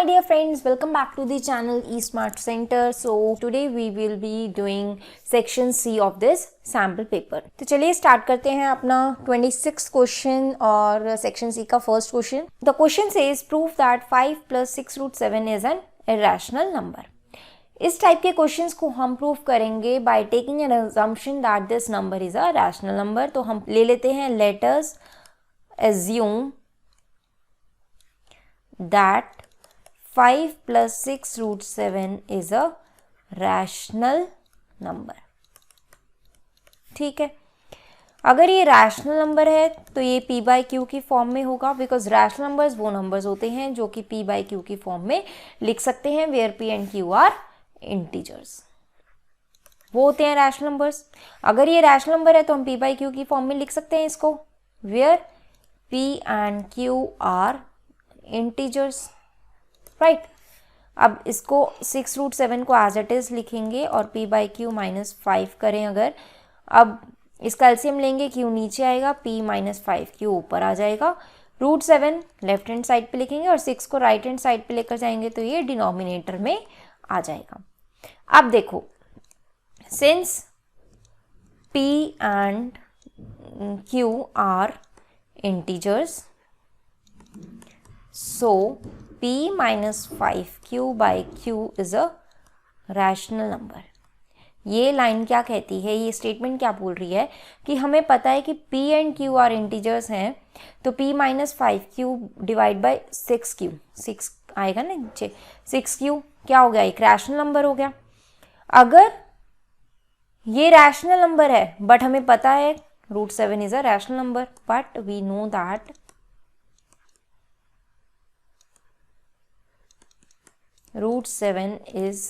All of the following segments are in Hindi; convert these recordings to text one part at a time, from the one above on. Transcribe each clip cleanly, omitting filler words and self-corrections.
my dear friends, welcome back to the channel eSmart Center. So today we will be doing section C of this sample paper. तो चलिए स्टार्ट करते हैं अपना 26th क्वेश्चन और सेक्शन सी का first question. The question says prove that 5 + 6√7 is an irrational number. इस टाइप के क्वेश्चंस को हम प्रूव करेंगे by taking an assumption that this number is a rational number. तो हम ले लेते हैं let us assume that 5 + 6√7 is a rational number. ठीक है, अगर ये रैशनल नंबर है तो ये p/q की फॉर्म में होगा, बिकॉज रैशनल नंबर्स वो नंबर्स होते हैं जो कि p/q की फॉर्म में लिख सकते हैं, where p and q are integers. वो होते हैं रैशनल नंबर्स. अगर ये रैशनल नंबर है तो हम p/q की फॉर्म में लिख सकते हैं इसको, where p and q are integers. Right. अब इसको 6√7 को एज इट इज लिखेंगे और p/q -5 करें अगर. अब इसका एलसीएम लेंगे, q नीचे आएगा, p -5q ऊपर आ जाएगा. √7 लेफ्ट हैंड साइड पे लिखेंगे और 6 को राइट हैंड साइड पे लेकर जाएंगे तो ये डिनोमिनेटर में आ जाएगा. अब देखो, since p and q are integers, so p -5q/q is a rational number. ये लाइन क्या कहती है, ये स्टेटमेंट क्या बोल रही है कि हमें पता है कि p and q are integers हैं, तो p -5q divide by 6q, 6 आएगा ना नीचे, 6q क्या हो गया, एक रैशनल नंबर हो गया. अगर ये रैशनल नंबर है बट हमें पता है √7 is a rational number, but we know that √7 is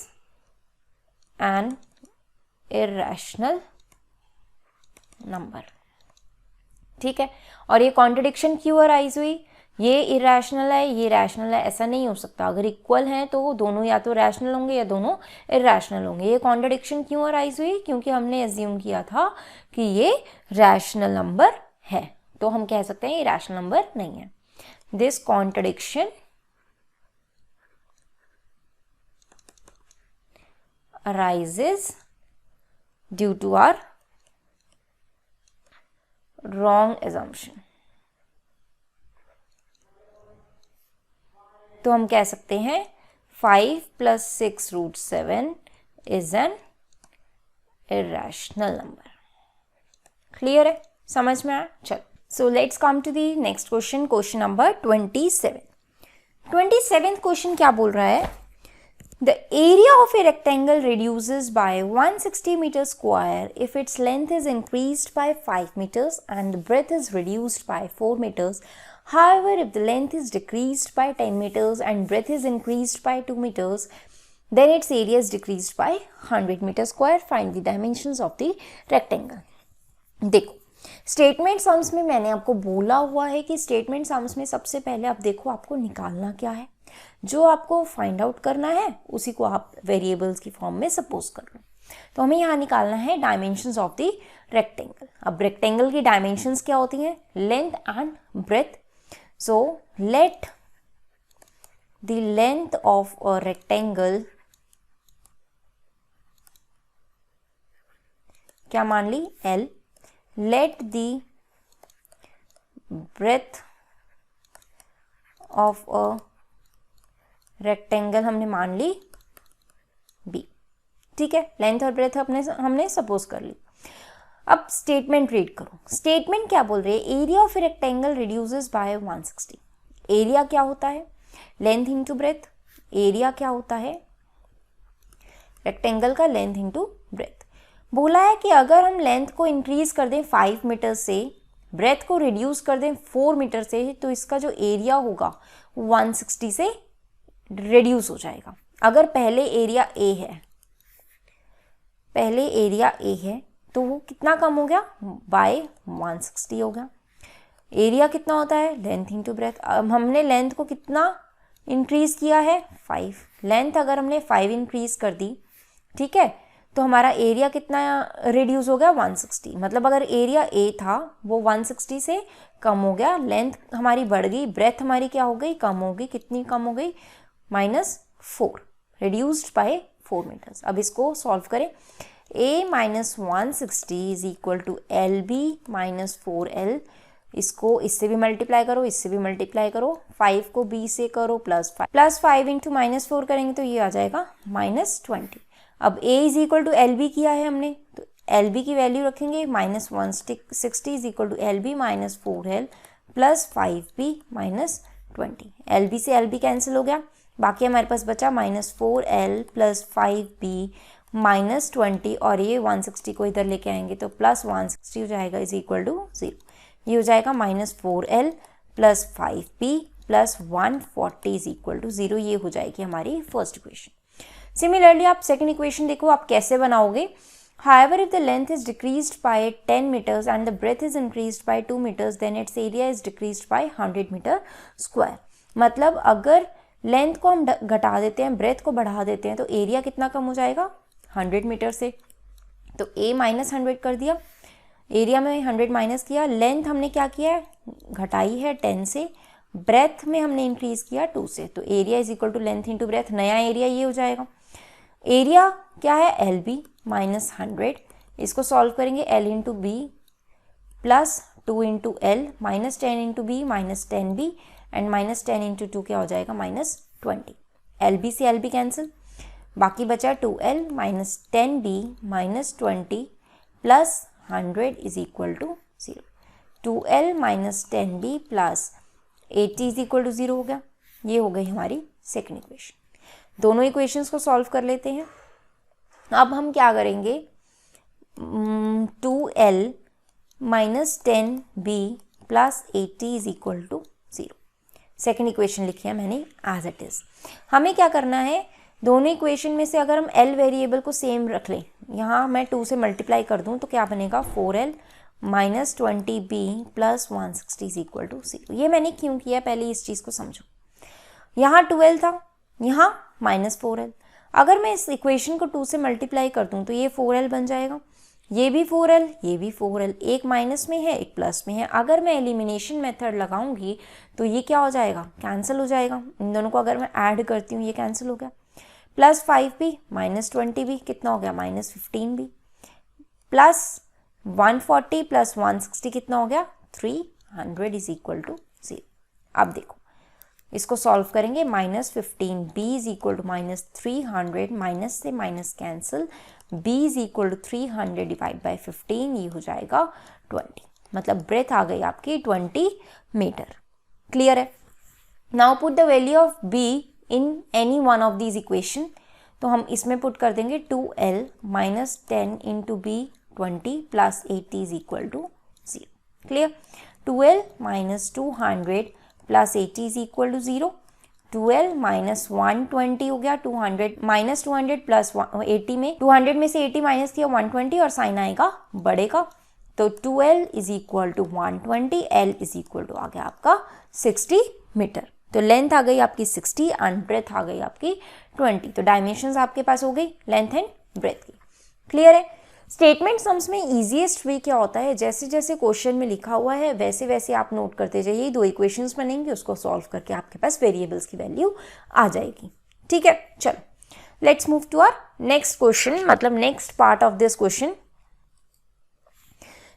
an irrational number. ठीक है, और ये कॉन्ट्रडिक्शन क्यों अराइज हुई, ये इरेशनल है, ये रैशनल है, ऐसा नहीं हो सकता. अगर इक्वल हैं तो दोनों या तो रैशनल होंगे या दोनों इरेशनल होंगे. ये कॉन्ट्रडिक्शन क्यों अराइज हुई, क्योंकि हमने एज्यूम किया था कि ये रैशनल नंबर है, तो हम कह सकते हैं ये रैशनल नंबर नहीं है. This contradiction arises due to our wrong assumption. तो हम कह सकते हैं 5 + 6√7 is an irrational number. Clear है, समझ में आया. चलो, so let's come to the next question, question number 27. 27th question क्या बोल रहा है, the area of a rectangle reduces by 160 meters square if its length is increased by 5 meters and the breadth is reduced by 4 meters. However, if the length is decreased by 10 meters and breadth is increased by 2 meters, then its area is decreased by 100 meters square. Find the dimensions of the rectangle. देखो, स्टेटमेंट सम्स में मैंने आपको बोला हुआ है कि स्टेटमेंट सम्स में सबसे पहले आप देखो आपको निकालना क्या है, जो आपको फाइंड आउट करना है उसी को आप वेरिएबल्स की फॉर्म में सपोज कर लो. तो हमें यहाँ निकालना है डायमेंशंस ऑफ द रेक्टेंगल. अब रेक्टेंगल की डायमेंशंस क्या होती हैं, length and breadth. So let the length of a rectangle क्या मान ली, L. Let the breadth of a rectangle हमने मान ली b. ठीक है, लेंथ और ब्रेथ हमने सपोज कर ली. अब स्टेटमेंट रीड करो. स्टेटमेंट क्या बोल रही है, area of a rectangle reduces by 160. Area क्या होता है, लेंथ इंटू ब्रेथ. एरिया क्या होता है, रेक्टेंगल का लेंथ इंटू ब्रेथ. बोला है कि अगर हम लेंथ को इंक्रीज कर दें 5 मीटर से, ब्रेथ को रिड्यूस कर दें 4 मीटर से, तो इसका जो एरिया होगा 160 से रिड्यूस हो जाएगा. अगर पहले एरिया ए है, तो वो कितना कम हो गया, बाय 160 हो गया. एरिया कितना होता है, लेंथ इंटू ब्रेथ. अब हमने लेंथ को कितना इंक्रीज किया है, 5. लेंथ अगर हमने 5 इंक्रीज कर दी, ठीक है, तो हमारा एरिया कितना रिड्यूस हो गया, 160. मतलब अगर एरिया ए था वो 160 से कम हो गया, लेंथ हमारी बढ़ गई, ब्रेथ हमारी क्या हो गई, कम हो गई. कितनी कम हो गई, माइनस 4 रिड्यूस्ड बाय 4 मीटर्स। अब इसको सॉल्व करें। a minus 160 is equal to L B minus 4l। इसको इससे भी मल्टीप्लाई करो, इससे भी मल्टीप्लाई करो, 5 को b से करो +5 इंटू -4 करेंगे तो ये आ जाएगा -20। अब a is equal to L B किया है हमने, तो एल बी की वैल्यू रखेंगे -160 is equal to L B minus 4l plus 5b minus 20। L B से एल बी कैंसिल हो गया, बाकी हमारे पास बचा -4l प्लस 5b माइनस 20, और ये 160 को इधर लेके आएंगे तो प्लस 160 हो जाएगा इज इक्वल टू 0। ये हो जाएगा -4l plus 5b plus 140 is equal to 0। ये हो जाएगी हमारी फर्स्ट इक्वेशन। सिमिलरली आप सेकेंड इक्वेशन देखो आप कैसे बनाओगे। However, if the length is decreased by 10 meters and the breadth is increased by 2 meters, then its area is decreased by 100 meter square। मतलब अगर लेंथ को हम घटा देते हैं, ब्रेथ को बढ़ा देते हैं, तो एरिया कितना कम हो जाएगा 100 मीटर से। तो a माइनस 100 कर दिया, एरिया में 100 माइनस किया, लेंथ हमने क्या किया है घटाई है 10 से, ब्रेथ में हमने इंक्रीज किया 2 से, तो area is equal to length into breadth, नया एरिया ये हो जाएगा। एरिया क्या है एल बी माइनस 100, इसको सॉल्व करेंगे L into B plus 2 into L minus 10 into B minus 10b and minus 10 into 2 क्या हो जाएगा -20। एल बी से एल बी कैंसिल, बाकी बचा 2l minus 10b minus 20 plus 100 is equal to 0। 2l minus 10b plus 80 is equal to 0 हो गया। ये हो गई हमारी सेकेंड इक्वेशन। दोनों इक्वेशंस को सॉल्व कर लेते हैं। अब हम क्या करेंगे 2l minus 10b plus 80 is equal to 0। Second equation लिखी है मैंने एज इट इज। हमें क्या करना है, दोनों इक्वेशन में से अगर हम l वेरिएबल को सेम रख लें, यहाँ मैं 2 से मल्टीप्लाई कर दूँ तो क्या बनेगा 4l minus 20b plus 160 is equal to 0। ये मैंने क्यों किया पहले इस चीज़ को समझो। यहाँ 12 था, यहाँ -4l। अगर मैं इस इक्वेशन को 2 से मल्टीप्लाई कर दूँ तो ये 4l बन जाएगा, ये भी 4l, ये भी 4l, एक माइनस में है एक प्लस में है। अगर मैं एलिमिनेशन मेथड लगाऊंगी तो ये क्या हो जाएगा कैंसिल हो जाएगा। इन दोनों को अगर मैं ऐड करती हूँ ये कैंसिल हो गया। प्लस 5b माइनस 20b कितना हो गया -15b प्लस 140 प्लस 160 कितना हो गया 300 इज इक्वल टू 0। अब देखो इसको सॉल्व करेंगे, -15b is equal to -300, minus से minus cancel, b is equal to 300 divide by 15, ये हो जाएगा 20। मतलब ब्रेथ आ गई आपकी 20 मीटर। क्लियर है। Now put the value of b in any one of these equation. तो हम इसमें पुट कर देंगे 2l minus 10 into b 20 plus 80 is equal to 0। Clear. 2l minus 200 plus 80 is equal to 0। 2l minus 120 हो गया, 200 माइनस 200 प्लस 80 में 200 में से 80 माइनस किया 120 और साइन आएगा बड़े का, तो 2l is equal to 120, l is equal to आ गया आपका 60 मीटर। तो लेंथ आ गई आपकी 60 एंड ब्रेथ आ गई आपकी 20। तो डायमेंशंस आपके पास हो गई लेंथ एंड ब्रेथ की। क्लियर है। स्टेटमेंट सम्स में इजीएस्ट वे क्या होता है, जैसे जैसे क्वेश्चन में लिखा हुआ है वैसे वैसे आप नोट करते जाइए। 2 इक्वेशंस बनेंगे, उसको सॉल्व करके आपके पास वेरिएबल्स की वैल्यू आ जाएगी। ठीक है, चलो let's move to our next question, मतलब next part of this question.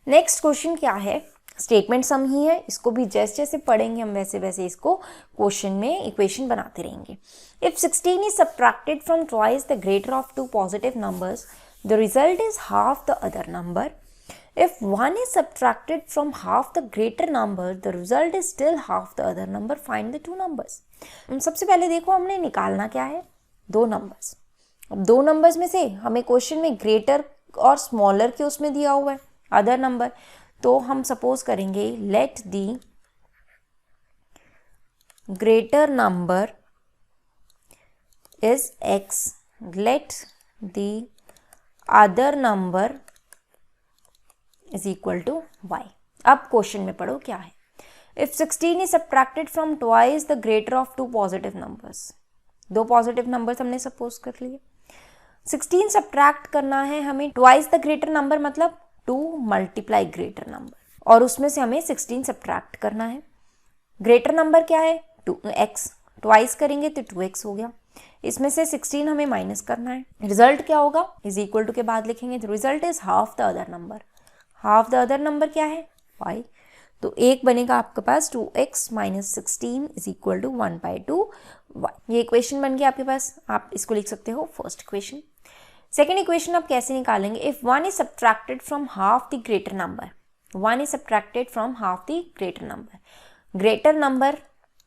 Next question क्या है, स्टेटमेंट सम ही है, इसको भी जैसे जैसे पढ़ेंगे हम वैसे वैसे इसको क्वेश्चन में इक्वेशन बनाते रहेंगे। If 16 is subtracted from twice the greater of 2 positive numbers, the result is half the other number. If 1 is subtracted from half the greater number, the result is still half the other number. Find the 2 numbers. सबसे पहले देखो हमने निकालना क्या है 2 नंबर्स। अब 2 नंबर्स में से हमें क्वेश्चन में ग्रेटर और स्मॉलर के उसमें दिया हुआ है अदर नंबर, तो हम सपोज करेंगे let the greater number is x, let the other number is equal to y। अब क्वेश्चन में पढ़ो क्या है। If 16 is subtracted from twice the greater of 2 positive numbers, 2 positive numbers हमने सपोज कर लिए। 16 सब्ट्रैक्ट करना है हमें ट्वाइस द ग्रेटर नंबर, मतलब 2 मल्टीप्लाई ग्रेटर नंबर, और उसमें से हमें 16 सब्ट्रैक्ट करना है। ग्रेटर नंबर क्या है 2x, ट्वाइस करेंगे तो 2x हो गया, इसमें से 16 हमें माइनस करना है, रिजल्ट क्या होगा, इज इक्वल टू के बाद लिखेंगे तो result is half the other number, half the other number क्या है y, तो एक बनेगा आपके पास 2x minus 16 is equal to 1/2y। ये इक्वेशन बन गया आपके पास, आप इसको लिख सकते हो फर्स्ट इक्वेशन। सेकेंड इक्वेशन आप कैसे निकालेंगे, if 1 is subtracted from half the greater number, 1 is subtracted from half the greater number, greater number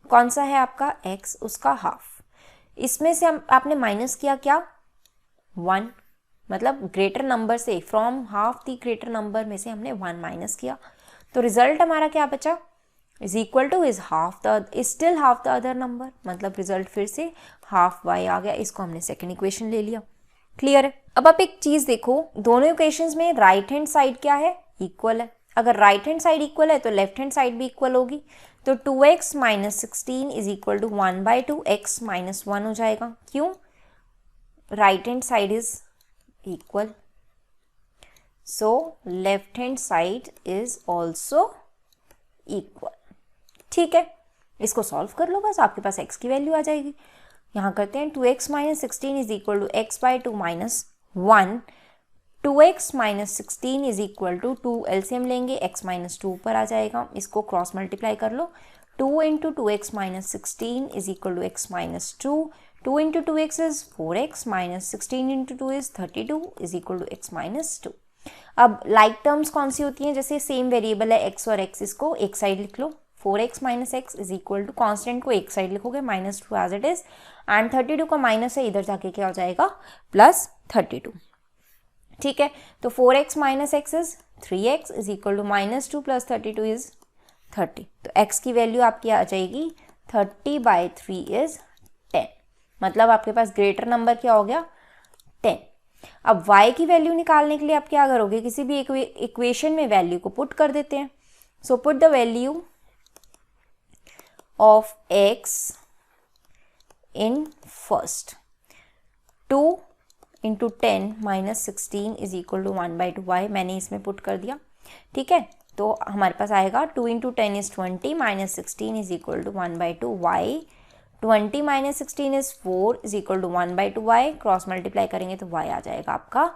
कौन सा है आपका x, उसका हाफ, इसमें से आपने माइनस किया क्या 1, मतलब ग्रेटर नंबर से from half the greater number में से हमने 1 माइनस किया, तो रिजल्ट हमारा क्या बचा, is equal two is half the, is still half the other number, मतलब रिजल्ट फिर से हाफ y आ गया, इसको हमने सेकेंड इक्वेशन ले लिया। क्लियर है। अब आप एक चीज देखो, दोनों इक्वेशंस में राइट हैंड साइड क्या है, इक्वल है, अगर राइट हैंड साइड इक्वल है तो लेफ्ट हैंड साइड भी इक्वल होगी, तो 2x माइनस 16 इज इक्वल टू 1/2 x माइनस 1 हो जाएगा, क्यों, right hand side is equal, so left hand side is also equal. ठीक है, इसको सॉल्व कर लो बस, आपके पास x की वैल्यू आ जाएगी। यहाँ करते हैं 2x minus 16 is equal to x/2 minus 1, 2x minus 16 is equal to 2 LCM लेंगे, x माइनस 2 पर आ जाएगा, इसको क्रॉस मल्टीप्लाई कर लो, 2 into 2x minus 16 is equal to x minus 2, 2 into 2x is 4x minus 16 into 2 is 32 is equal to x minus 2। अब लाइक टर्म्स कौन सी होती हैं, जैसे सेम वेरिएबल है x और x, इसको एक साइड लिख लो, 4x minus x is equal to constant को एक साइड लिखोगे minus 2 as it is, and 32 का माइनस है इधर जाके क्या हो जाएगा प्लस 32। ठीक है, तो 4x minus x is 3x is equal to minus 2 plus 32 is 30, तो x की वैल्यू आपकी आ जाएगी 30/3 इज 10, मतलब आपके पास ग्रेटर नंबर क्या हो गया 10। अब y की वैल्यू निकालने के लिए आप क्या करोगे, किसी भी इक्वेशन में वैल्यू को पुट कर देते हैं, so put the value of x in first, 2 into 10 minus 16 is equal to 1/2y, मैंने इसमें पुट कर दिया। ठीक है, तो हमारे पास आएगा 2 into 10 is 20 minus 16 is equal to 1/2y, 20 minus 16 is 4 is equal to 1/2y, cross multiply करेंगे तो y आ जाएगा आपका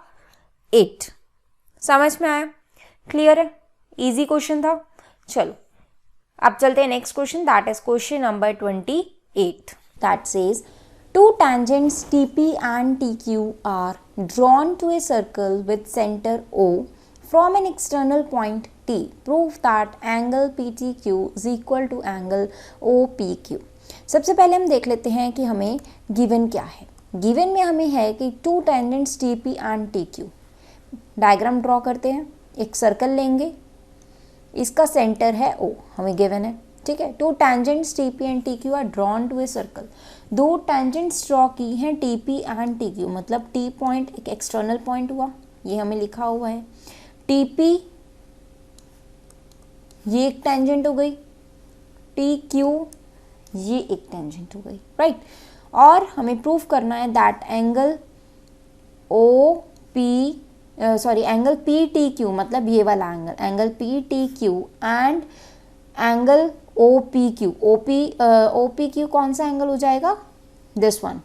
8। समझ में आया, क्लियर है, इजी क्वेश्चन था। चलो अब चलते हैं next question, that is question number 28, that says two tangents TP and TQ are drawn to a circle with center O from an external point T. Prove that angle PTQ is equal to angle OPQ. सबसे पहले हम देख लेते हैं कि हमें गिवन क्या है। गिवन में हमें है कि two tangents TP and TQ, diagram draw करते हैं, एक सर्कल लेंगे, इसका सेंटर है O, हमें गिवन है। ठीक है, two tangents TP and TQ are drawn to a circle, दो tangents ड्रॉ की हैं TP एंड TQ, मतलब T पॉइंट एक एक्सटर्नल पॉइंट हुआ, ये हमें लिखा हुआ है, TP ये एक टेंजेंट हो गई, TQ ये एक टेंजेंट हो गई, राइट। और हमें प्रूफ करना है दैट एंगल एंगल PTQ, मतलब ये वाला angle PTQ and angle OPQ कौन सा एंगल हो जाएगा, दिस वन,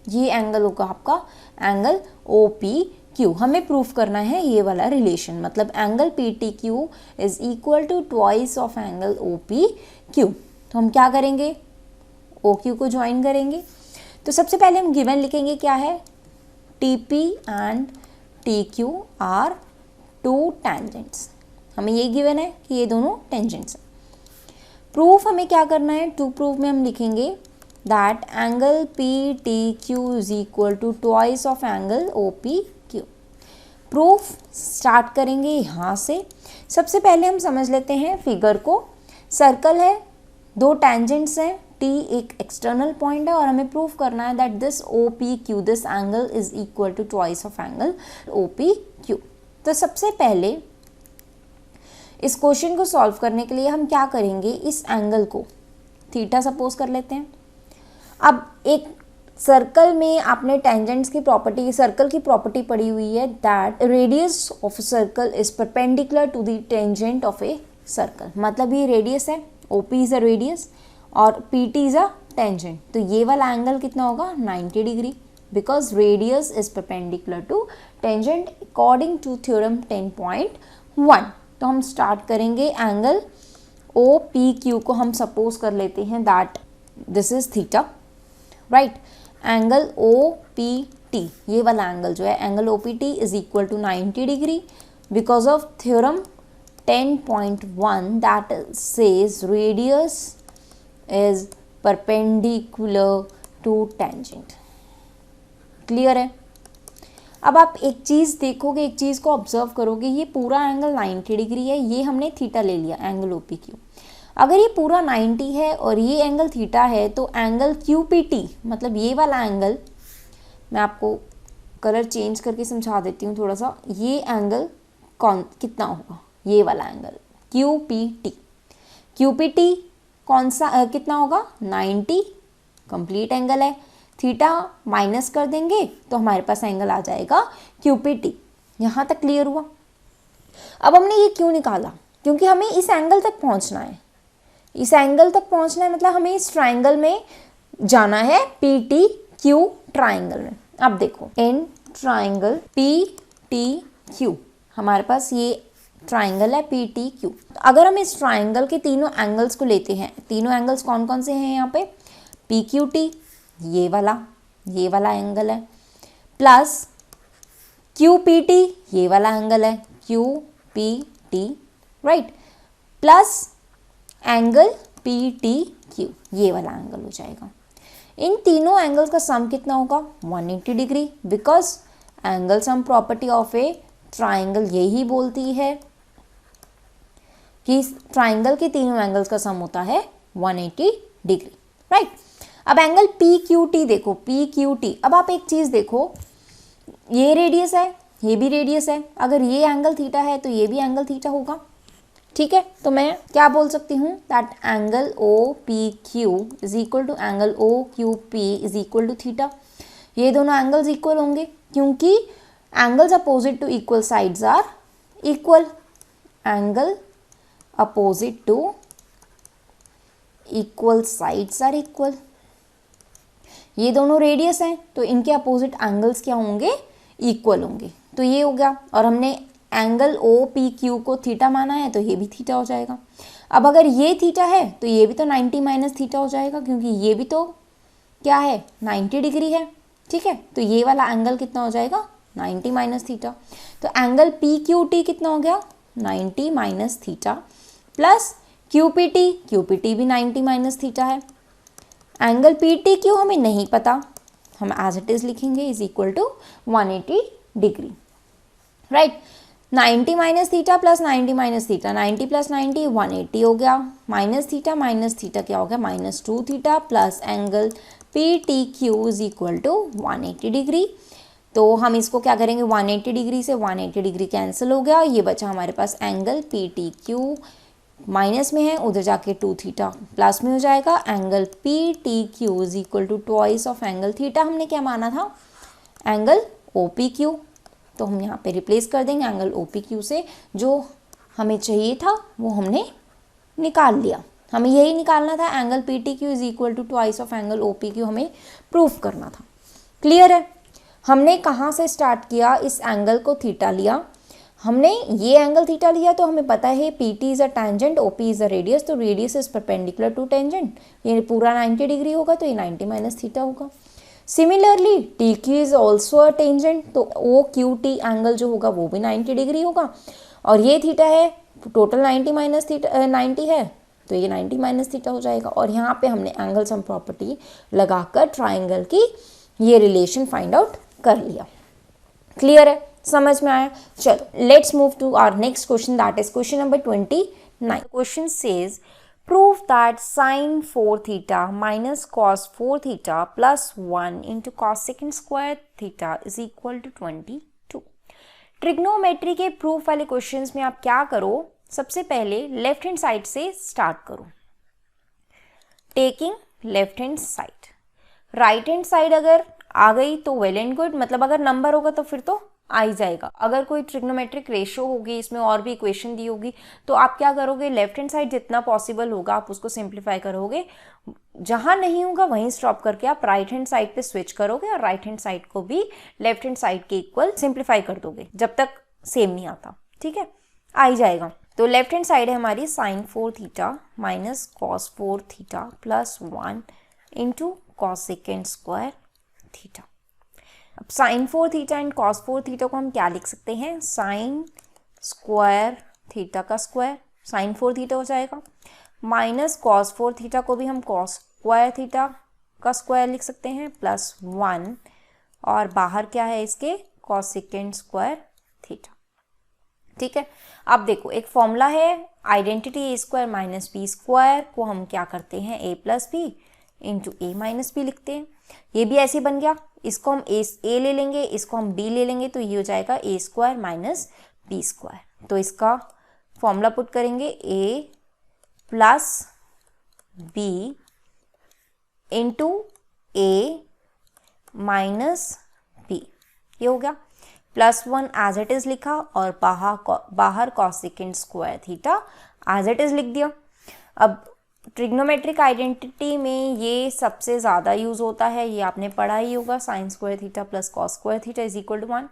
ये एंगल होगा आपका एंगल OPQ। हमें प्रूफ करना है ये वाला रिलेशन, मतलब angle PTQ is equal to twice of angle OPQ। तो हम क्या करेंगे, OQ को ज्वाइन करेंगे। तो सबसे पहले हम गिवन लिखेंगे क्या है, TP and TQ are two tangents, हमें ये गिवन है कि ये दोनों टेंजेंट्स हैं। प्रूफ हमें क्या करना है, टू प्रूफ में हम लिखेंगे that angle PTQ is equal to twice of angle OPQ। Proof start करेंगे यहाँ से। सबसे पहले हम समझ लेते हैं फिगर को, सर्कल है, दो टेंजेंट्स हैं, T एक एक्सटर्नल पॉइंट है और हमें प्रूफ करना है that this OPQ, this angle is equal to twice of angle OPQ। तो सबसे पहले इस क्वेश्चन को सॉल्व करने के लिए हम क्या करेंगे, इस एंगल को थीटा सपोज कर लेते हैं। अब एक सर्कल में आपने टेंजेंट्स की प्रॉपर्टी, सर्कल की प्रॉपर्टी पढ़ी हुई है that radius of circle is perpendicular to the tangent of a circle, मतलब ये रेडियस है, OP इज अ रेडियस और P T is a tangent, तो ये वाला एंगल कितना होगा 90 degree, because radius is perpendicular to tangent according to theorem 10.1। तो हम स्टार्ट करेंगे एंगल ओ पी क्यू को हम सपोज कर लेते हैं that this is theta, right. Angle O P T, ये वाला एंगल जो है angle O P T is equal to 90 degree because of theorem 10.1 that says radius is perpendicular to tangent। Clear है। अब आप एक चीज़ देखोगे, एक चीज़ को ऑब्जर्व करोगे, ये पूरा एंगल 90 डिग्री है, ये हमने थीटा ले लिया एंगल ओ पी क्यू। अगर ये पूरा 90 है और ये एंगल थीटा है तो एंगल क्यू पी टी, मतलब ये वाला एंगल, मैं आपको कलर चेंज करके समझा देती हूँ थोड़ा सा, ये एंगल कितना होगा, ये वाला angle Q P T. Q P T कौन सा कितना होगा 90, कंप्लीट एंगल है, थीटा माइनस कर देंगे तो हमारे पास एंगल आ जाएगा क्यू पी टी। यहाँ तक क्लियर हुआ। अब हमने ये क्यों निकाला, क्योंकि हमें इस एंगल तक पहुँचना है, इस एंगल तक पहुँचना है, मतलब हमें इस ट्राइंगल में जाना है, पी टी क्यू ट्राइंगल में। अब देखो in triangle P T Q, हमारे पास ये ट्राइंगल है पी टी क्यू। अगर हम इस ट्राइंगल के तीनों एंगल्स को लेते हैं, तीनों एंगल्स कौन कौन से हैं यहाँ पे, पी क्यू टी ये वाला एंगल है, प्लस क्यू पी टी ये वाला एंगल है, Q P T, right, plus angle P T Q ये वाला एंगल हो जाएगा। इन तीनों एंगल्स का सम कितना होगा 180 degree, because angle sum property of A triangle यही बोलती है कि ट्राइंगल के तीनों एंगल्स का सम होता है 180 डिग्री, राइट। अब एंगल पी क्यू टी देखो, पी क्यू टी, अब आप एक चीज़ देखो, ये रेडियस है, ये भी रेडियस है, अगर ये एंगल थीटा है तो ये भी एंगल थीटा होगा, ठीक है। तो मैं क्या बोल सकती हूँ that angle O P Q is equal to angle O Q P is equal to theta. ये दोनों एंगल्स इक्वल होंगे क्योंकि angles opposite to equal sides are equal, angle opposite to equal sides are equal. ये दोनों रेडियस हैं तो इनके अपोजिट एंगल्स क्या होंगे, इक्वल होंगे। तो ये हो गया, और हमने एंगल ओ पी क्यू को थीटा माना है तो ये भी थीटा हो जाएगा। अब अगर ये थीटा है तो ये भी तो 90 माइनस थीटा हो जाएगा, क्योंकि ये भी तो क्या है 90 डिग्री है, ठीक है। तो ये वाला एंगल कितना हो जाएगा 90 माइनस थीटा। तो एंगल पी क्यू टी कितना हो गया 90 minus theta, plus Q P T भी 90 माइनस थीटा है। एंगल पी टी क्यू हमें नहीं पता, हम एज इट इज लिखेंगे is equal to 180 degree, right. 90 minus theta plus 90 minus theta, 90 plus 90 180 हो गया, माइनस थीटा क्या हो गया -2 theta, plus angle P T Q is equal to 180 degree. तो हम इसको क्या करेंगे 180 डिग्री से 180 डिग्री कैंसिल हो गया, ये बचा हमारे पास angle P T Q minus में है, उधर जाके 2 थीटा प्लस में हो जाएगा, angle P T Q is equal to twice of angle theta. हमने क्या माना था एंगल ओ पी क्यू, तो हम यहाँ पे रिप्लेस कर देंगे एंगल ओ पी क्यू से, जो हमें चाहिए था वो हमने निकाल लिया। हमें यही निकालना था, angle P T Q is equal to twice of angle O P Q हमें प्रूफ करना था। क्लियर है। हमने कहाँ से स्टार्ट किया, इस एंगल को थीटा लिया, हमने ये एंगल थीटा लिया तो हमें पता है P T is a tangent, O P is a radius, तो radius is perpendicular to tangent, ये पूरा 90 डिग्री होगा तो ये 90 माइनस थीटा होगा। Similarly T Q is also a tangent, तो ओ क्यू टी एंगल जो होगा वो भी 90 डिग्री होगा, और ये थीटा है, टोटल 90 माइनस थीटा 90 है तो ये 90 माइनस थीटा हो जाएगा। और यहाँ पे हमने एंगल सम प्रॉपर्टी लगाकर ट्राइंगल की ये रिलेशन फाइंड आउट कर लिया। क्लियर है, समझ में आया। चलो let's move to our next question, that is question number 29। Question says prove that sin 4 theta minus cos 4 theta plus 1 into cos secant square theta is equal to 22। Trigonometry के प्रूफ वाले क्वेश्चंस में आप क्या करो, सबसे पहले लेफ्ट हैंड साइड से स्टार्ट करो, taking left hand side. Right hand side अगर आ गई तो वेल एंड गुड, मतलब अगर नंबर होगा तो फिर तो आ ही जाएगा। अगर कोई ट्रिग्नोमेट्रिक रेशो होगी, इसमें और भी इक्वेशन दी होगी, तो आप क्या करोगे, लेफ्ट हैंड साइड जितना पॉसिबल होगा आप उसको सिंप्लीफाई करोगे, जहां नहीं होगा वहीं स्टॉप करके आप राइट हैंड साइड पे स्विच करोगे और राइट हैंड साइड को भी लेफ्ट हैंड साइड के इक्वल सिंप्लीफाई कर दोगे जब तक सेम नहीं आता। ठीक है, आ ही जाएगा। तो लेफ्ट हैंड साइड है हमारी sine 4 theta minus cos 4 theta plus 1 into cos second square theta. अब sine 4 theta and cos 4 theta को हम क्या लिख सकते हैं, साइन स्क्वायर थीटा का स्क्वायर साइन 4 थीटा हो जाएगा, माइनस कॉस 4 थीटा को भी हम कॉस स्क्वायर थीटा का स्क्वायर लिख सकते हैं, प्लस 1 और बाहर क्या है इसके, कॉस सेकेंड स्क्वायर थीटा। ठीक है, अब देखो एक फॉर्मूला है आइडेंटिटी ए स्क्वायर माइनस बी स्क्वायर को हम क्या करते हैं, ए प्लस बी इंटू ए माइनस बी लिखते हैं। ये भी ऐसे बन गया, इसको हम ए ले लेंगे, इसको हम बी ले लेंगे, तो ये हो जाएगा ए स्क्वायर माइनस बी स्क्वायर। तो इसका फॉर्मूला पुट करेंगे ए प्लस बी इंटू ए माइनस बी, ये हो गया, प्लस 1 एज इट इज लिखा और बाहर cos second square theta as it is लिख दिया। अब ट्रिग्नोमेट्रिक आइडेंटिटी में ये सबसे ज़्यादा यूज़ होता है, ये आपने पढ़ा ही होगा, sine square theta plus cos square theta is equal to 1।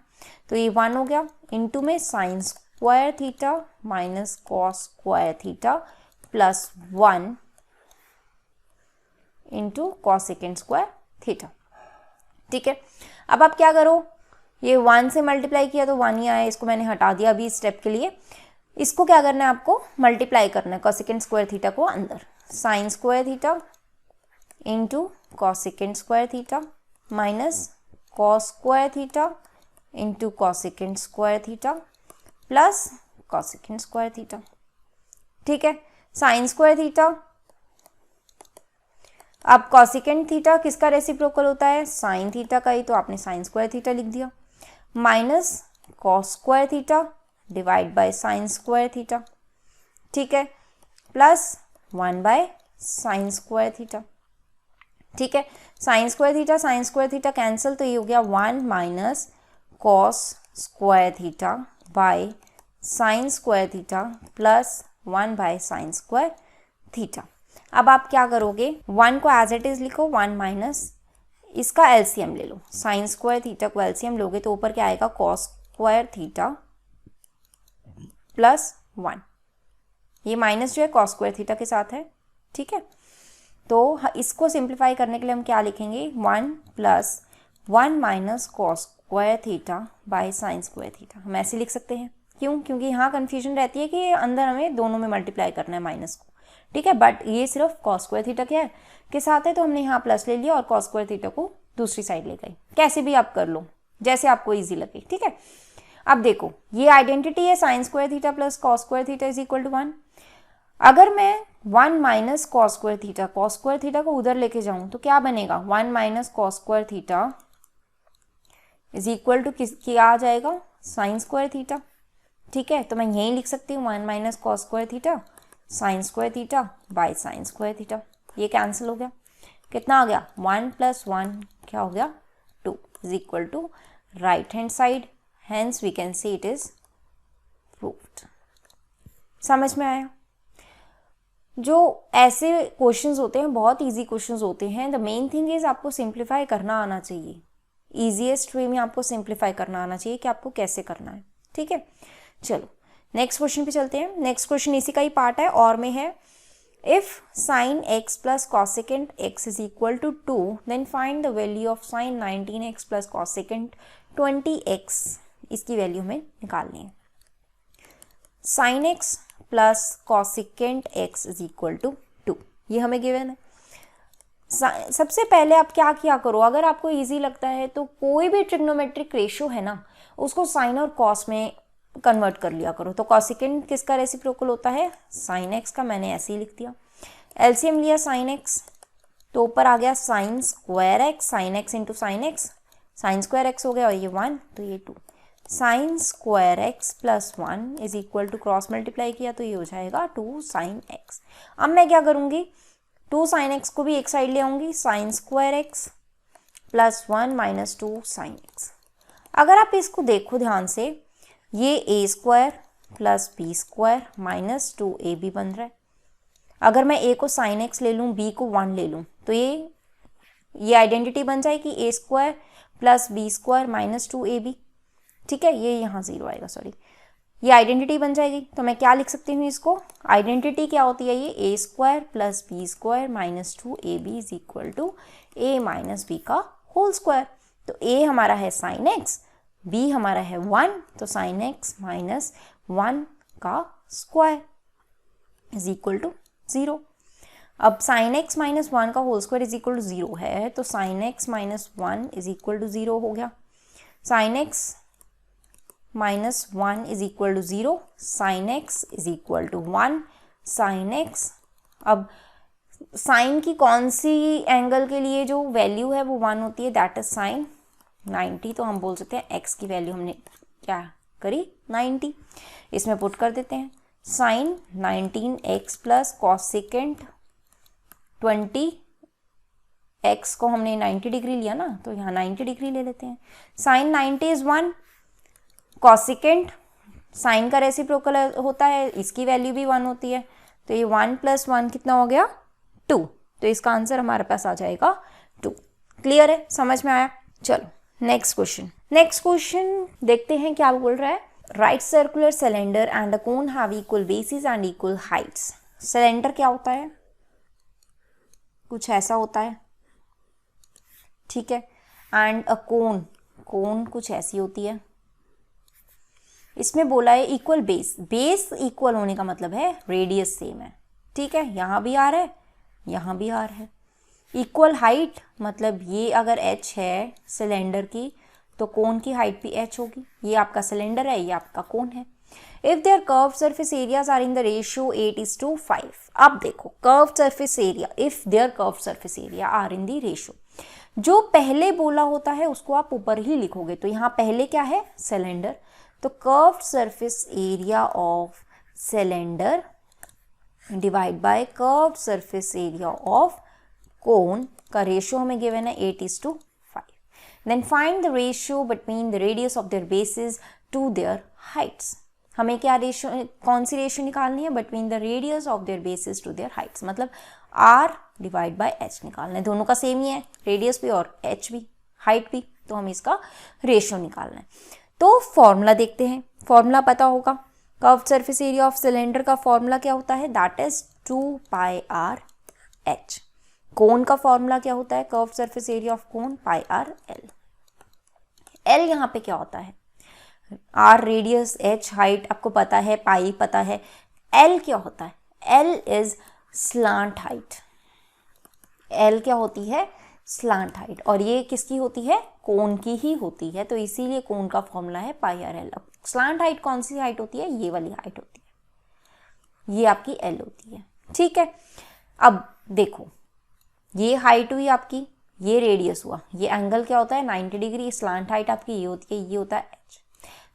तो ये 1 हो गया, इनटू में sine square theta minus cos square theta plus 1 into cos second square theta. ठीक है, अब आप क्या करो, ये 1 से मल्टीप्लाई किया तो 1 ही आया, इसको मैंने हटा दिया अभी स्टेप के लिए। इसको क्या करना है, आपको मल्टीप्लाई करना है कॉस सेकेंड स्क्वायर थीटा को अंदर, sign square theta into cos second square theta minus cos square theta into cos second square theta plus cos second square theta. ठीक है, साइन स्क्वायर थीटा, अब कॉस सेकेंड थीटा किसका रेसिप्रोकल होता है, साइन थीटा का ही, तो आपने साइन स्क्वायर थीटा लिख दिया, minus cos square theta divide by sine square theta. ठीक है, plus 1 by sine square theta. ठीक है, साइन स्क्वायर थीटा कैंसिल, तो ये हो गया 1 minus cos square theta by sine square theta plus 1 by sine square theta. अब आप क्या करोगे, 1 को एज इट इज लिखो, 1 माइनस इसका एलसीएम ले लो, साइन स्क्वायर थीटा को एलसीएम लोगे तो ऊपर क्या आएगा, कॉस स्क्वायर थीटा प्लस 1, ये माइनस जो है कॉस स्क्वायर थीटा के साथ है। ठीक है, तो इसको सिंप्लीफाई करने के लिए हम क्या लिखेंगे, 1 plus 1 minus cos square theta by sine square theta, हम ऐसे लिख सकते हैं। क्यों, क्योंकि यहाँ कन्फ्यूजन रहती है कि अंदर हमें दोनों में मल्टीप्लाई करना है माइनस को। ठीक है, बट ये सिर्फ कॉस स्क्वायर थीटा क्या है के साथ है, तो हमने यहाँ प्लस ले लिया और कॉस स्क्वायर थीटा को दूसरी साइड ले गए। कैसे भी आप कर लो, जैसे आपको इजी लगे। ठीक है, अब देखो ये आइडेंटिटी है sine square theta plus cos square theta is equal to 1। अगर मैं 1 माइनस कॉस स्क्वायर थीटा को उधर लेके जाऊं तो क्या बनेगा, 1 minus cos square theta is equal to क्या आ जाएगा, साइन स्क्वायर थीटा। ठीक है, तो मैं यही लिख सकती हूँ 1 minus cos square theta sine square theta by sine square theta. ये कैंसिल हो गया, कितना आ गया, 1 प्लस 1 क्या हो गया, 2 is equal to right hand side, hence we can see it is proved. समझ में आया। जो ऐसे क्वेश्चंस होते हैं बहुत इजी क्वेश्चंस होते हैं, द मेन थिंग इज आपको सिंप्लीफाई करना आना चाहिए, ईजीएस्ट वे में आपको सिंप्लीफाई करना आना चाहिए कि आपको कैसे करना है। ठीक है, चलो नेक्स्ट क्वेश्चन पे चलते हैं। नेक्स्ट क्वेश्चन इसी का ही पार्ट है और में है, if sine x plus cosecant x is equal to 2 then find the value of sine 19x plus cosecant 20x, इसकी वैल्यू हमें निकालनी है। Sine x plus cosecant x is equal to 2, ये हमें गिवन है। सबसे पहले आप क्या किया करो, अगर आपको इजी लगता है तो कोई भी ट्रिग्नोमेट्रिक रेशियो है ना, उसको साइन और कॉस में कन्वर्ट कर लिया करो। तो कॉस सेकेंड किसका रेसिप्रोकल होता है, साइन एक्स का, मैंने ऐसे ही लिख दिया। एलसीएम लिया साइन एक्स, तो ऊपर आ गया sine square x, sine x into sine x, sine square x हो गया और ये 1 तो ये 2, sine square x plus 1 is equal to cross multiply किया तो ये हो जाएगा 2 साइन एक्स। अब मैं क्या करूँगी, 2 साइन एक्स को भी एक साइड ले आऊँगी, sine square x plus 1 minus 2 sine X. अगर आप इसको देखो ध्यान से, ये A square plus B square minus 2ab बन रहा है। अगर मैं a को साइन x ले लूँ, b को 1 ले लूँ, तो ये आइडेंटिटी बन जाएगी A square plus B square minus 2ab। ठीक है, ये यहाँ 0 आएगा, सॉरी, ये आइडेंटिटी बन जाएगी। तो मैं क्या लिख सकती हूँ इसको, आइडेंटिटी क्या होती है, ये A square plus B square minus 2ab is equal to A minus B का होल स्क्वायर। तो a हमारा है साइन x, b हमारा है 1, तो साइन x माइनस 1 का स्क्वायर इज इक्वल टू 0। अब साइन x माइनस 1 का whole square is equal to 0 है, तो sine x minus 1 is equal to 0 हो गया। Sine x minus 1 is equal to 0, sine x is equal to 1, sine x। अब साइन की कौन सी एंगल के लिए जो वैल्यू है वो 1 होती है, दैट इज साइन 90। तो हम बोल सकते हैं x की वैल्यू हमने क्या करी, 90। इसमें पुट कर देते हैं, साइन 19x प्लस कॉसेकेंट 20x को हमने 90 डिग्री लिया ना, तो यहाँ 90 डिग्री ले लेते हैं। साइन 90 इज 1, कॉसेकेंट साइन का रेसिप्रोकल होता है, इसकी वैल्यू भी 1 होती है, तो ये 1 प्लस 1 कितना हो गया, 2। तो इसका आंसर हमारे पास आ जाएगा 2। क्लियर है, समझ में आया? चलो नेक्स्ट क्वेश्चन। नेक्स्ट क्वेश्चन देखते हैं क्या बोल रहा है। Right circular cylinder and a cone have equal basis and equal Heights. Cylinder क्या होता है, कुछ ऐसा होता है, ठीक है, एंड अ कोन, कोन कुछ ऐसी होती है। इसमें बोला है इक्वल बेस, बेस इक्वल होने का मतलब है रेडियस सेम है, ठीक है, यहाँ भी आर है, यहाँ भी आर है। इक्वल हाइट मतलब ये अगर h है सिलेंडर की, तो कोन की हाइट भी h होगी। ये आपका सिलेंडर है, ये आपका कोन है। If their curve surface areas are in the ratio 8:5। अब देखो curve surface area, if their curve surface area are in the ratio, जो पहले बोला होता है उसको आप ऊपर ही लिखोगे। तो यहाँ पहले क्या है, सिलेंडर, तो curved surface area of cylinder divide by curved surface area of cone का रेशियो हमें गिवन है 8:5। Then find the ratio between the radius of their bases to their heights. हमें क्या रेशियो, कौन सी रेशियो निकालनी है, between the radius of their bases to their heights, मतलब r डिवाइड बाय h निकालना है। दोनों का सेम ही है, रेडियस भी और h भी, हाइट भी, तो हमें इसका रेशियो निकालना है। तो फॉर्मूला देखते हैं, फॉर्मूला पता होगा, curved surface area of cylinder का फॉर्मूला क्या होता है, दैट इज 2πr/h। कोन का फॉर्मूला क्या होता है, curved surface area of cone πr/l। l यहाँ पे क्या होता है, r रेडियस, h हाइट आपको पता है, पाई पता है। l क्या होता है, l is slant height. l क्या होती है, स्लांट हाइट, और ये किसकी होती है, कोन की ही होती है, तो इसीलिए कोन का फॉर्मूला है πr/l। अब स्लांट हाइट कौन सी हाइट होती है, ये वाली हाइट होती है, ये आपकी l होती है, ठीक है। अब देखो ये हाइट हुई आपकी, ये रेडियस हुआ, ये एंगल क्या होता है 90 डिग्री, स्लांट हाइट आपकी ये होती है, ये होता है h।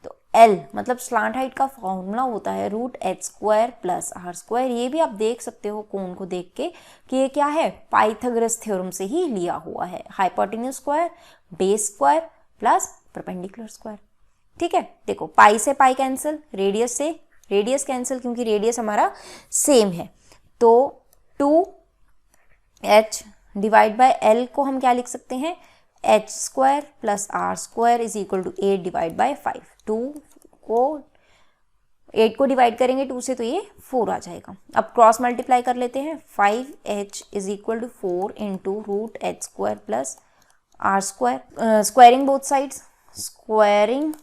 तो l मतलब स्लांट हाइट का फॉर्मूला होता है √h² प्लस r²। ये भी आप देख सकते हो कोन को देख के कि ये क्या है, पाइथागोरस थ्योरम से ही लिया हुआ है, hypotenuse square base square plus perpendicular square, ठीक है। देखो पाई से पाई कैंसिल, रेडियस से रेडियस कैंसिल, क्योंकि रेडियस हमारा सेम है, तो 2h डिवाइड बाय l को हम क्या लिख सकते हैं, h² plus r² is equal to 8 divide by 5। 8 को डिवाइड करेंगे 2 से तो ये 4 आ जाएगा। अब क्रॉस मल्टीप्लाई कर लेते हैं, 5h is equal to 4 into √h² plus r², squaring both sides, squaring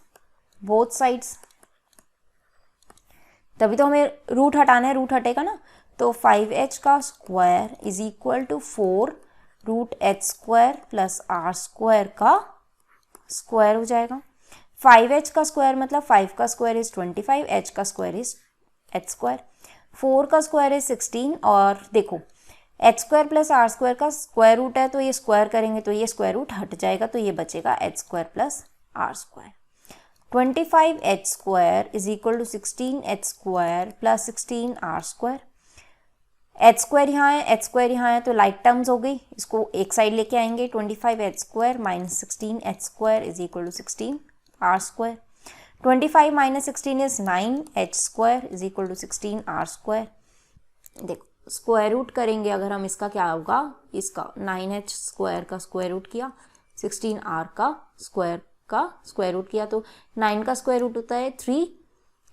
both sides, तभी तो हमें रूट हटाना है, रूट हटेगा ना, तो 5h का square is equal to 4 √h² plus r² का स्क्वायर हो जाएगा। 5h का स्क्वायर मतलब 5 का स्क्वायर इज 25, h का स्क्वायर इज h², 4 का स्क्वायर इज 16, और देखो h² प्लस r² का स्क्वायर रूट है, तो ये स्क्वायर करेंगे तो ये स्क्वायर रूट हट जाएगा, तो ये बचेगा h² plus r²। 25h² is equal to 16h² plus 16r²। h² यहाँ है, h² यहाँ है, तो लाइक टर्म्स हो गई, इसको एक साइड लेके आएंगे, 25h² minus 16h² is equal to 16 r square. 25 minus 16 is 9 h square is equal to 16 r square. देखो स्क्वायर रूट करेंगे अगर हम, इसका क्या होगा, इसका 9h स्क्वायर का स्क्वायर रूट किया, 16r का स्क्वायर रूट किया, तो 9 का स्क्वायर रूट होता है 3,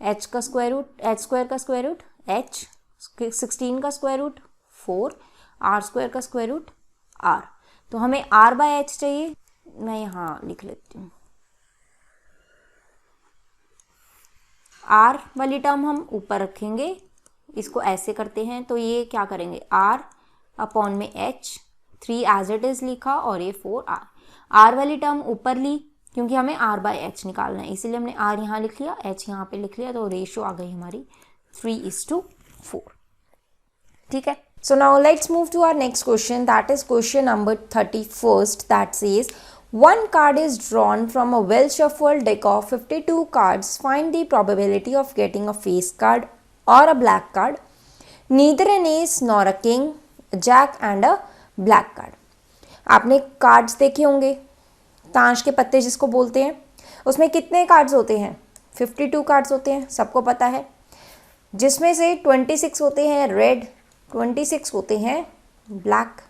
h का स्क्वायर रूट, h स्क्वायर का स्क्वायर रूट h, 16 का स्क्वायर रूट 4, r स्क्वायर का स्क्वायर रूट r। तो हमें r बाय h चाहिए, मैं यहाँ लिख लेती हूँ। r वाली टर्म हम ऊपर रखेंगे, इसको ऐसे करते हैं, तो ये क्या करेंगे, r अपॉन में h, 3 एज इट इज लिखा, और ये 4r। r वाली टर्म ऊपर ली क्योंकि हमें r बाय h निकालना है, इसीलिए हमने r यहाँ लिख लिया, h यहाँ पे लिख लिया, तो रेशियो आ गई हमारी 3:4। ठीक है। So now let's move to our next question, that is question number 31, that says one card is drawn from a well shuffled deck of 52 cards. Find the probability of getting a face card or a black card, neither an ace nor a king, a jack and a black card. आपने कार्ड्स देखे होंगे, ताश के पत्ते जिसको बोलते हैं, उसमें कितने कार्ड्स होते हैं, 52 कार्ड्स होते हैं, सबको पता है, जिसमें से 26 होते हैं रेड, 26 होते हैं ब्लैक।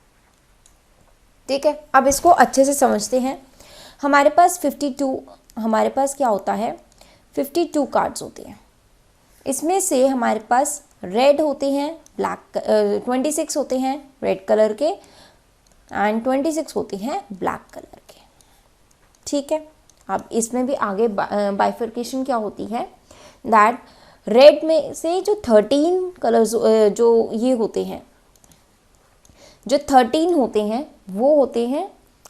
ठीक है, अब इसको अच्छे से समझते हैं। हमारे पास 52, हमारे पास क्या होता है, 52 कार्ड्स होते हैं, इसमें से हमारे पास रेड होते हैं, ब्लैक 26 होते हैं रेड कलर के एंड 26 होते हैं ब्लैक कलर के। ठीक है, अब इसमें भी आगे बाइफर्केशन क्या होती है, दैट रेड में से जो 13 कलर्स जो ये होते हैं, जो 13 होते हैं वो होते हैं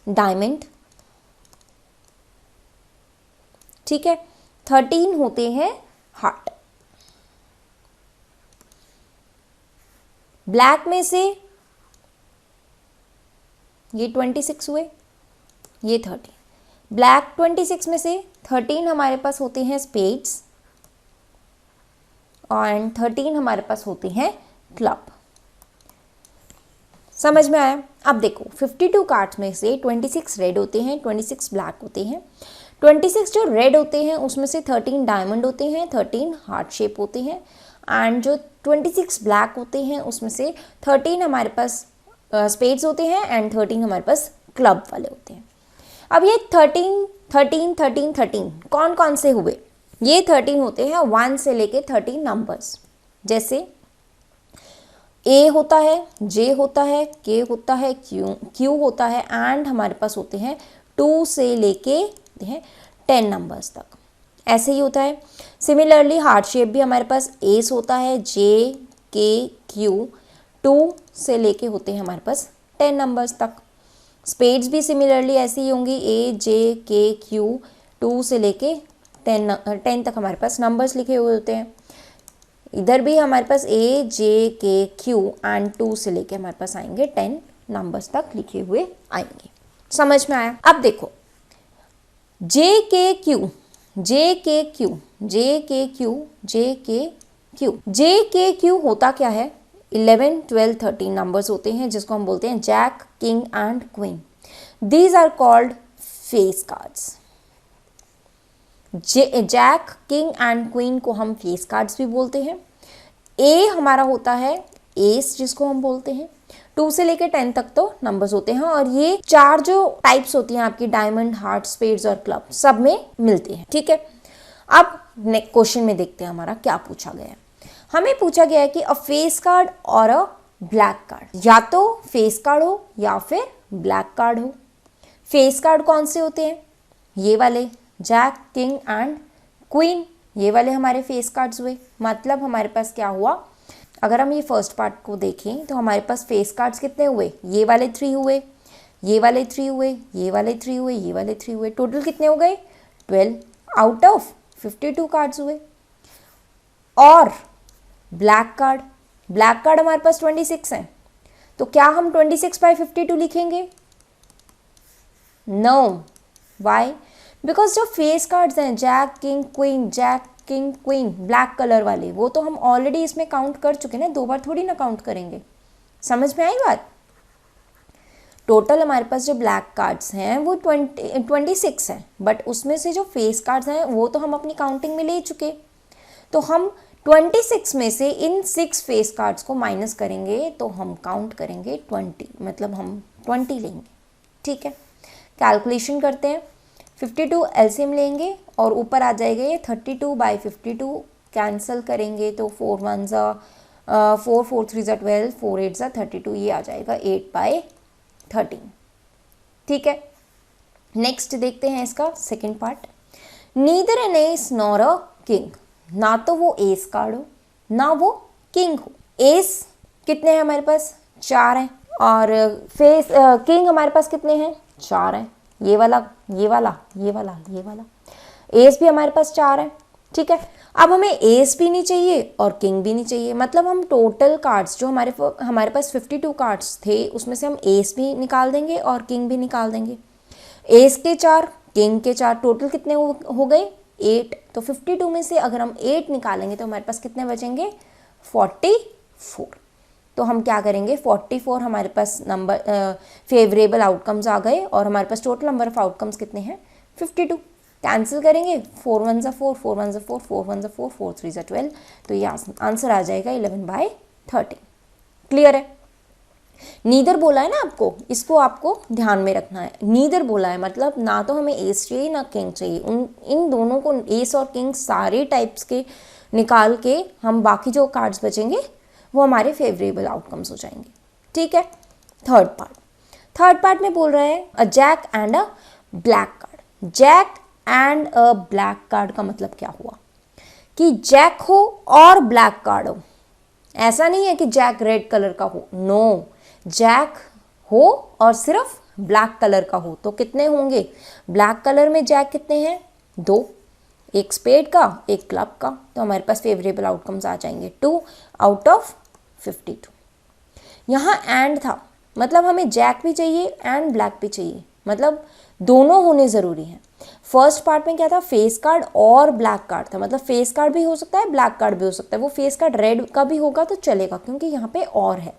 डायमंड। ठीक है, 13 होते हैं हार्ट। ब्लैक में से ये 26 हुए, ये 13। ब्लैक 26 में से 13 हमारे पास होते हैं स्पेड्स और 13 हमारे पास होते हैं क्लब। समझ में आया? अब देखो 52 कार्ड्स में से 26 रेड होते हैं, 26 ब्लैक होते हैं। 26 जो रेड होते हैं उसमें से 13 डायमंड होते हैं, 13 हार्ट शेप होते हैं, एंड जो 26 ब्लैक होते हैं उसमें से 13 हमारे पास स्पेड्स होते हैं एंड 13 हमारे पास क्लब वाले होते हैं। अब ये 13 कौन कौन से हुए? ये 13 होते हैं 1 से लेके 13 नंबर्स, जैसे ए होता है, जे होता है, के होता है, क्यू होता है, एंड हमारे पास होते हैं 2 से लेके 10 नंबर्स तक, ऐसे ही होता है। सिमिलरली हार्ट शेप भी हमारे पास एस होता है, जे के क्यू 2 से लेके होते हैं हमारे पास 10 नंबर्स तक। स्पेड्स भी सिमिलरली ऐसी ही होंगी, ए जे के क्यू 2 से लेके 10 तक हमारे पास नंबर्स लिखे हुए होते हैं। इधर भी हमारे पास ए जे के क्यू एंड 2 से लेके हमारे पास आएंगे 10 नंबर्स तक लिखे हुए आएंगे। समझ में आया? अब देखो जे के क्यू, जे के क्यू, जे के क्यू, जे के क्यू, जे के क्यू होता क्या है? 11, 12, 13 नंबर्स होते हैं जिसको हम बोलते हैं jack, king and queen. These are called face cards. Jack, king and queen को हम फेस कार्ड्स भी बोलते हैं। ए हमारा होता है एस जिसको हम बोलते हैं। 2 से लेकर 10 तक तो नंबर्स होते हैं, और ये 4 जो टाइप्स होती हैं आपकी, डायमंड, हार्ट, स्पेड्स और क्लब, सब में मिलते हैं। ठीक है, अब नेक्स्ट क्वेश्चन में देखते हैं हमारा क्या पूछा गया है। हमें पूछा गया है कि अ फेस कार्ड और अ ब्लैक कार्ड, या तो फेस कार्ड हो या फिर ब्लैक कार्ड हो। फेस कार्ड कौन से होते हैं? ये वाले जैक, किंग एंड क्वीन, ये वाले हमारे फेस कार्ड्स हुए। मतलब हमारे पास क्या हुआ, अगर हम ये फर्स्ट पार्ट को देखें तो हमारे पास फेस कार्ड्स कितने हुए? ये वाले 3 हुए, ये वाले 3 हुए, ये वाले 3 हुए, ये वाले 3 हुए। टोटल कितने हो गए? 12 आउट ऑफ 52 कार्ड्स हुए। और ब्लैक कार्ड, ब्लैक कार्ड हमारे पास 26 हैं, तो क्या हम 26/52 लिखेंगे? नो। वाई? बिकॉज जो फेस कार्ड्स हैं jack, king, queen, jack, king, queen, black colour वाले, वो तो हम ऑलरेडी इसमें काउंट कर चुके ना, 2 बार थोड़ी ना काउंट करेंगे। समझ में आई बात? टोटल हमारे पास जो ब्लैक कार्ड्स हैं वो 26 हैं, बट उसमें से जो फेस कार्ड्स हैं वो तो हम अपनी काउंटिंग में ले चुके। तो हम 26 में से इन 6 फेस कार्ड्स को माइनस करेंगे तो हम काउंट करेंगे 20, मतलब हम 20 लेंगे। ठीक है, कैलकुलेशन करते हैं। 52 एलसीएम लेंगे और ऊपर आ जाएगा ये 32/52, कैंसिल करेंगे तो 4 1 4 4 3 12, 4 8 32, ये आ जाएगा 8/13। ठीक है, नेक्स्ट देखते हैं इसका second part. Neither an ace nor a king, ना तो वो एस कार्ड हो ना वो किंग हो। एस कितने हैं हमारे पास? 4 हैं, और फेस किंग हमारे पास कितने हैं? 4 हैं। ये वाला, ये वाला, ये वाला, ये वाला, एस भी हमारे पास 4 है। ठीक है, अब हमें एस भी नहीं चाहिए और किंग भी नहीं चाहिए, मतलब हम टोटल कार्ड्स जो हमारे पास 52 कार्ड्स थे उसमें से हम एस भी निकाल देंगे और किंग भी निकाल देंगे। एस के 4, किंग के 4, टोटल कितने हो गए? 8। तो 52 में से अगर हम 8 निकालेंगे तो हमारे पास कितने बचेंगे? 44। तो हम क्या करेंगे? 44 हमारे पास नंबर फेवरेबल आउटकम्स आ गए और हमारे पास टोटल नंबर ऑफ आउटकम्स कितने हैं? 52। कैंसिल करेंगे, 4 1 4, 4 1 4, 4 1 4, 4 3 12, तो ये आंसर आ जाएगा 11/13। क्लियर है? नीदर बोला है ना आपको, इसको आपको ध्यान में रखना है। नीदर बोला है मतलब ना तो हमें एस चाहिए ना किंग चाहिए, इन दोनों को, एस और किंग सारे टाइप्स के निकाल के हम बाकी जो कार्ड्स बचेंगे वो हमारे फेवरेबल आउटकम्स हो जाएंगे। ठीक है, थर्ड पार्ट में बोल रहे हैं a jack and a black card. Jack and a black card का मतलब क्या हुआ कि जैक हो और ब्लैक कार्ड हो। ऐसा नहीं है कि जैक रेड कलर का हो, नो, जैक हो और सिर्फ ब्लैक कलर का हो। तो कितने होंगे? ब्लैक कलर में जैक कितने हैं? 2, एक स्पेड का एक क्लब का, तो हमारे पास फेवरेबल आउटकम्स आ जाएंगे 2 आउट ऑफ 52। यहाँ एंड था, मतलब हमें जैक भी चाहिए एंड ब्लैक भी चाहिए, मतलब दोनों होने ज़रूरी हैं। फर्स्ट पार्ट में क्या था? फेस कार्ड और ब्लैक कार्ड था, मतलब फेस कार्ड भी हो सकता है ब्लैक कार्ड भी हो सकता है। वो फेस कार्ड रेड का भी होगा तो चलेगा क्योंकि यहाँ पे और है।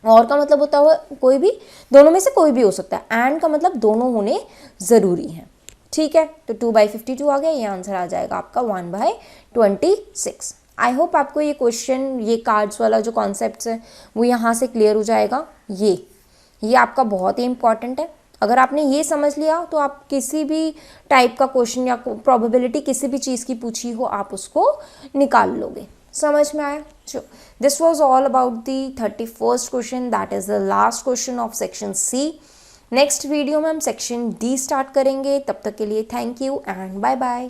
और का मतलब होता हुआ कोई भी, दोनों में से कोई भी हो सकता है। एंड का मतलब दोनों होने ज़रूरी हैं। ठीक है, तो 2/52 आ गया, ये आंसर आ जाएगा आपका 1/26। आई होप आपको ये क्वेश्चन, ये कार्ड्स वाला जो कॉन्सेप्ट है वो यहाँ से क्लियर हो जाएगा। ये आपका बहुत ही इंपॉर्टेंट है। अगर आपने ये समझ लिया तो आप किसी भी टाइप का क्वेश्चन या प्रोबेबिलिटी किसी भी चीज़ की पूछी हो आप उसको निकाल लोगे। समझ में आया? This was all about the 31st question, that is the last question of section C. Next video में हम सेक्शन डी स्टार्ट करेंगे। तब तक के लिए thank you and bye bye.